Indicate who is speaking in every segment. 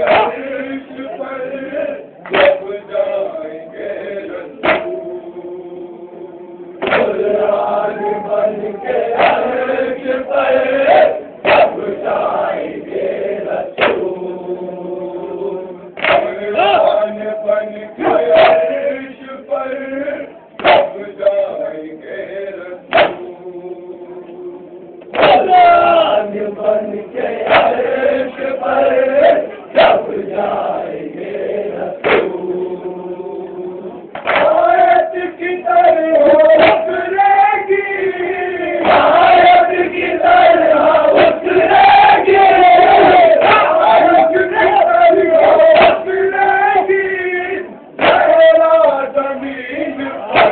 Speaker 1: अर्श पर जब जाएंगे रसूल। कुरान बन के अर्श पर जब जाएंगे रसूल। कुरान बन के अर्श पर जब जाएंगे रसूल। कुरान बन के अर्श पर जब जाएंगे रसूल। आयत की तरह उतरेगी, आयत की तरह उतरेगी, आयत की तरह उतरेगी जहरा ज़मीन पर।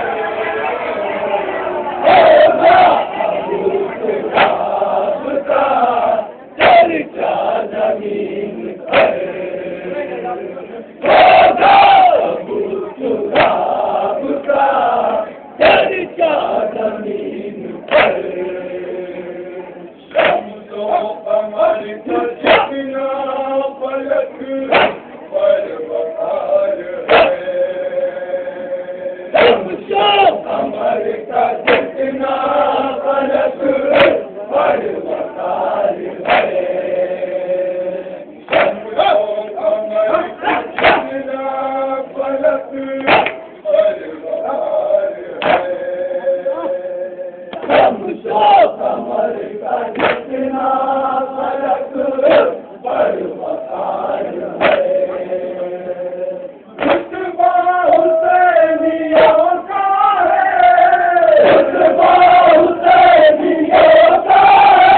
Speaker 1: चर्चा ज़मीन पर होगा, अबू सुराब का चर्चा ज़मीन पर। शम्सो कमर का जितना फलक पर वकार है। शम्सो कमर का जितना फलक पर वकार है। शम्सो कमर का जितना फलक पर वकार है। शम्सो कमर का जितना फलक पर वकार है। रुतबा हुसैनियों का है, रुतबा हुसैनियों का है,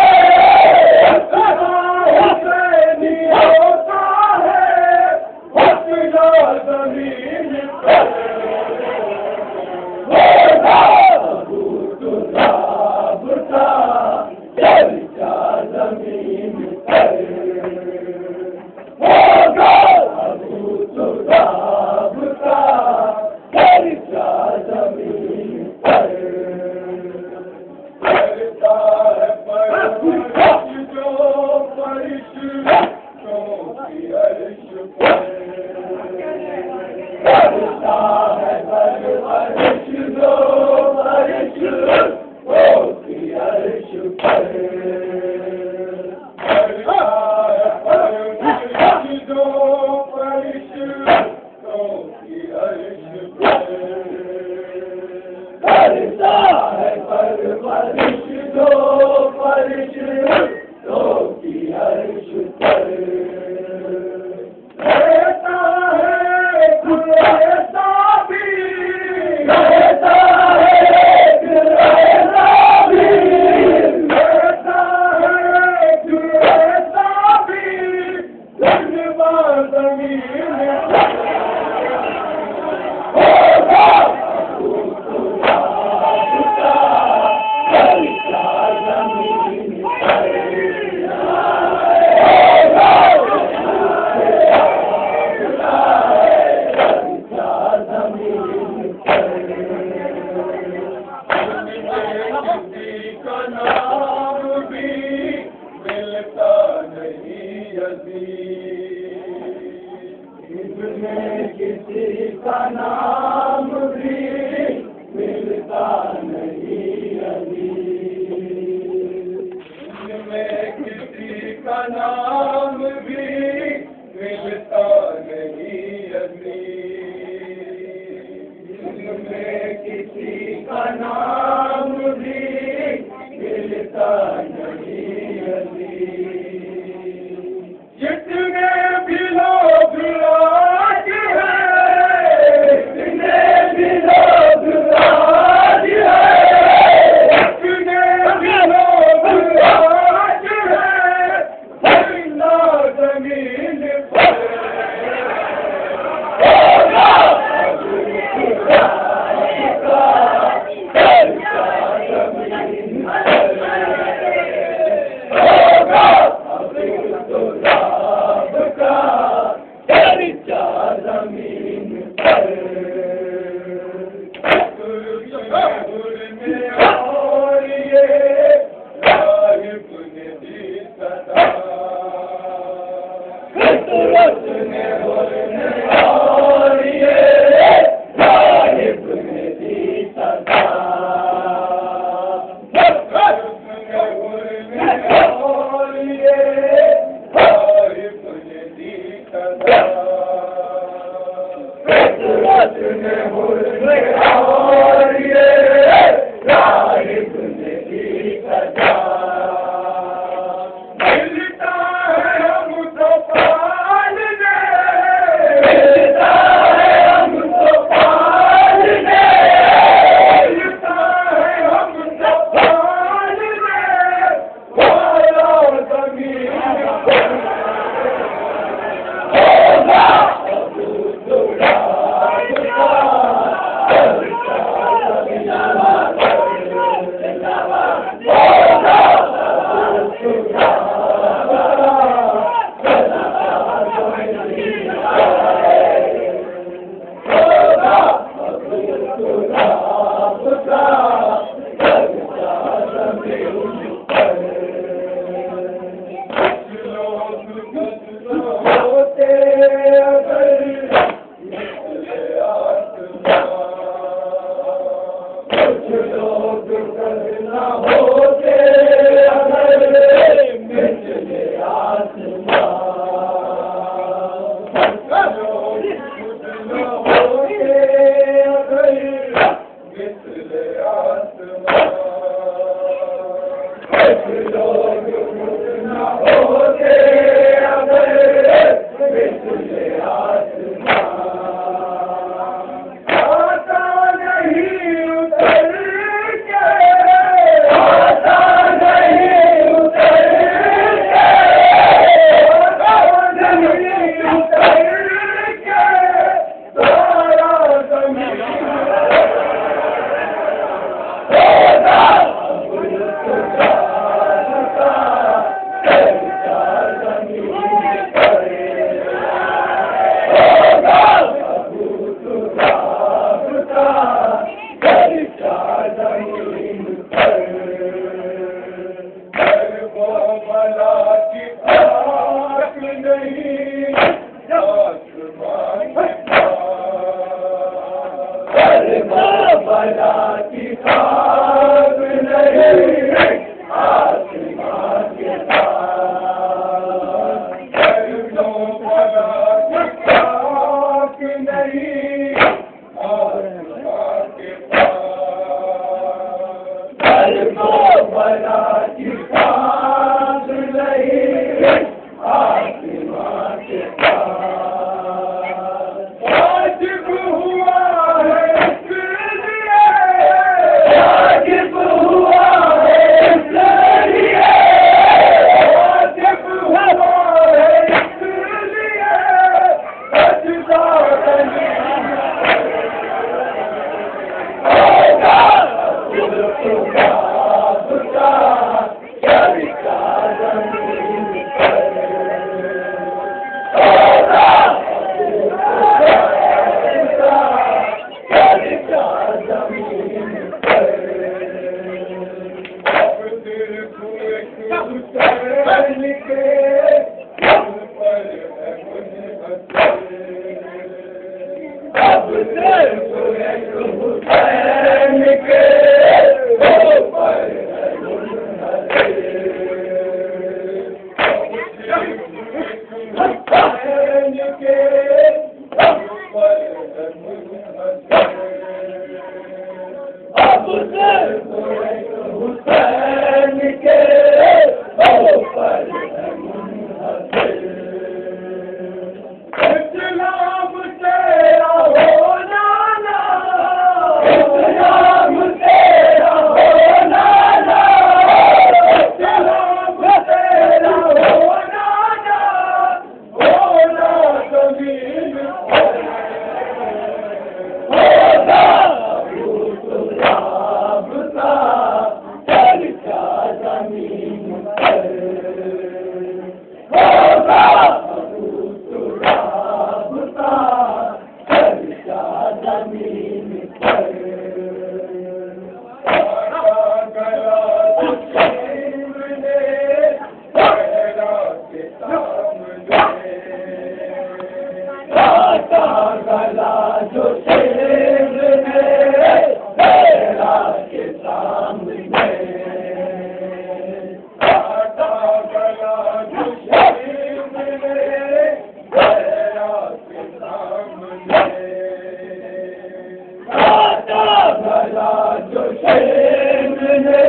Speaker 1: रुतबा हुसैनियों का है। हौसला ज़मीन पर होगा, अबू सुराब का चर्चा ज़मीन पर होगा, अबू सुराब का चर्चा ज़मीन पर। करता है परवरिश जो फरिश्तों की अर्श पर। करता है परवरिश जो फरिश्तों की अर्श पर। करता है परवरिश जो फरिश्तों की अर्श पर। करता है परवरिश जो फरिश्तों की अर्श पर। रहता है रहता भी, रहता है रहता भी, रहता है रहता भी जज्बा ज़मीन पर होगा, अबू सुराब का चर्चा ज़मीन पर होगा, अबू सुराब का चर्चा ज़मीन पर। किसी का नाम भी मिलता नहीं अज़ीज़, इसमें किसी का नाम भी मिलता नहीं अज़ीज़, इसमें किसी का नाम भी मिलता नहीं अज़ीज़, इसमें किसी का नाम भी मिलता नहीं अज़ीज़। जितने भी लोग आज हैं, जितने Buddha. गला जो शेर है तेरा के सामने, काटा गला जो शेर है तेरा के सामने, काटा गला जो शेर है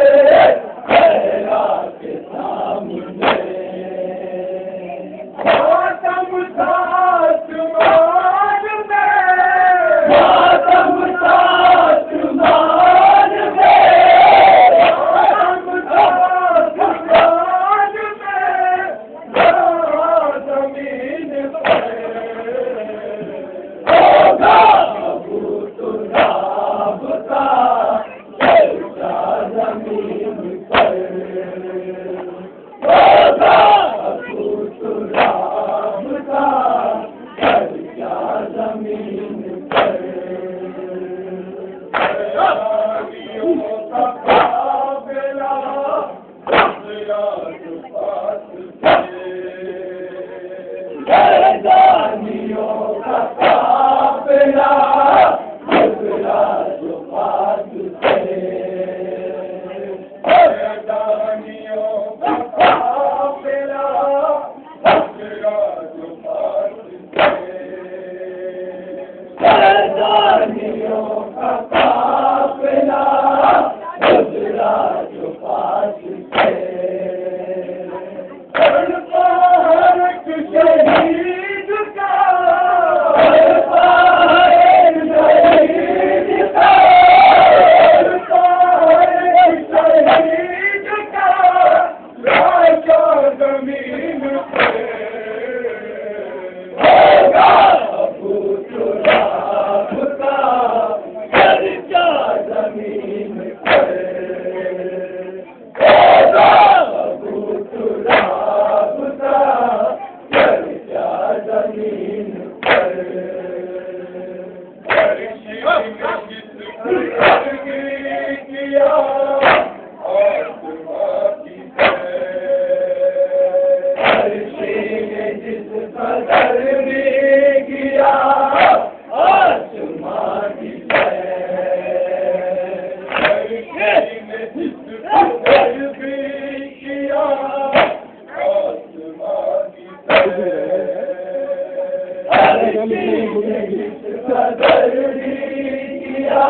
Speaker 1: तेरा के सामने, मातम सासुमान में, मातम सासुमान में, मातम सासुमान में, ज़मीन पर होगा अबू तुराब का चर्चा ज़मीन पर, होगा अबू तुराब का चर्चा ज़मीन पर, शैतानियों का काफ़िला गुज़रा जो पास से, शैतानियों का काफ़िला गुज़रा जो पास से, शैतानियों का काफ़िला गुज़रा जो पास से, शैतानियों का काफ़िला गुज़रा जो पास से, तड़पा हर एक शहीद का, तड़पा हर एक शहीद का, तड़पा हर एक शहीद का, लाशा ज़मीन पे, होगा अबू तुराब का चर्चा ज़मीन पर, होगा अबू तुराब का चर्चा ज़मीन पर, अर्शी में जिसको तर्कीब किया आसमां की तरह, अर्शी में जिसको तर्कीब किया आसमां की तरह, अर्शी में जिसको तर्कीब किया आसमां की तरह, अर्शी में जिसको तर्कीब किया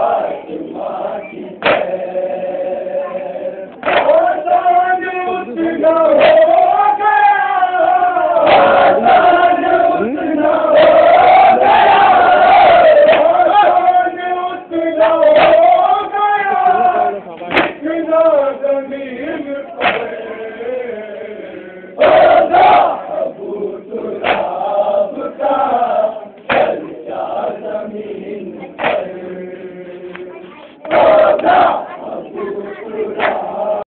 Speaker 1: आसमां